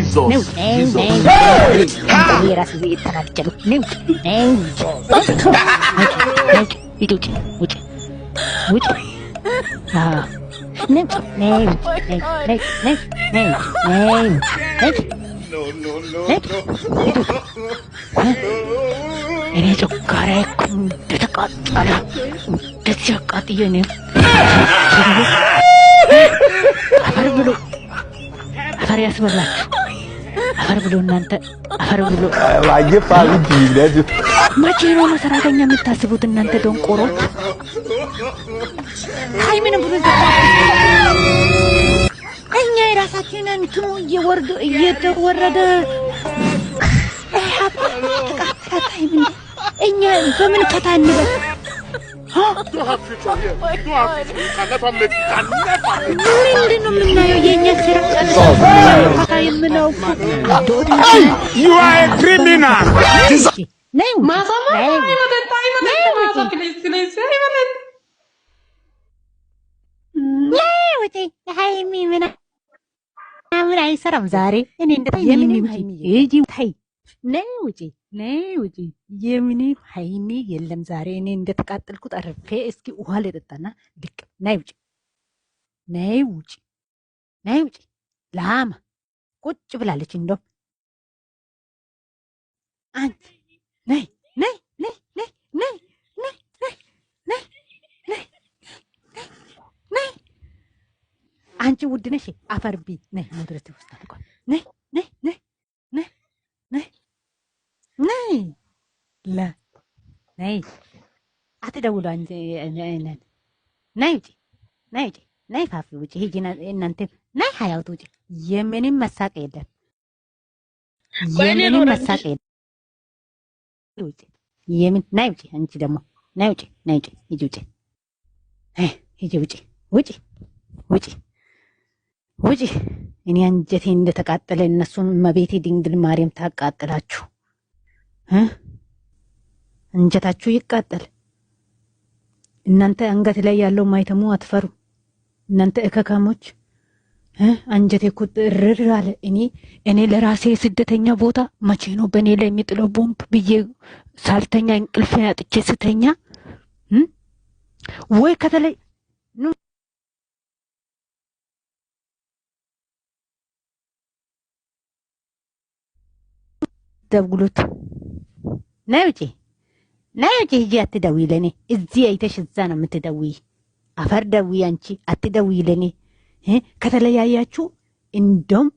Jesus. Ini cokare dekat ada dekat ini. Afar bulu. Afar ya sebelah. Afar bulu nanti. Afar bulu. Lagi paling gila tuh. Macam mana seratanya minta sebutin nanti dong korot. Hai mana bulu. Enya rasakan itu iya warada. Apa kata ini? Enya zaman kata ini. You are a criminal. የምኔ ሃይሚ የለም ዛሬ እኔ እንደተቃጠልኩት አርፌ እስኪ ውሃ ልጠጣና ድቅ ናይ ውጪ ናይ ውጪ ናይ ውጪ ላማ ቁጭ ብላለች እንደው አንተ ናይ ናይ ናይ ናይ ናይ ናይ ናይ ናይ ናይ አንቺ ውድ ነሽ አፈርቢ ናይ ሞድረት ውስጥ አልቆ ናይ ናይ ናይ ናይ ናይ ናይ لا ناي أتداولوا عند نايجي نايجي ناي فافي وجه هيجي إن أنت ناي حياة وجه يمني مساك يدا يمني مساك يدا وجه يمن نايجي أنت دمو نايجي نايجي يجي وجه يجي وجه وجه وجه وجه إني أنجتي إن تقاتل الناس ما بيتي دينجل ماريم تقاتلاتشو ها እንጀታችሁ ይቃጠል እናንተ አንገት ላይ ያለው ማይተሙ አትፈሩ እናንተ እከካሞች አንጀቴ ቁጥር አለ እኔ ለራሴ ስደተኛ ቦታ መቼ ነው በኔ ላይ የሚጥለው ቦምብ ብዬ ሳልተኛ እንቅልፍ ያጥቼ ስተኛ ወይ ከተለይ ደውሉት ነውጪ ናይጂ ሂጂ አትደውይ ለኔ እዚህ አይተሽ እዛ ነው የምትደውይ አፈር ደውይ አንቺ አትደውይ ለኔ ከተለያያችሁ እንደም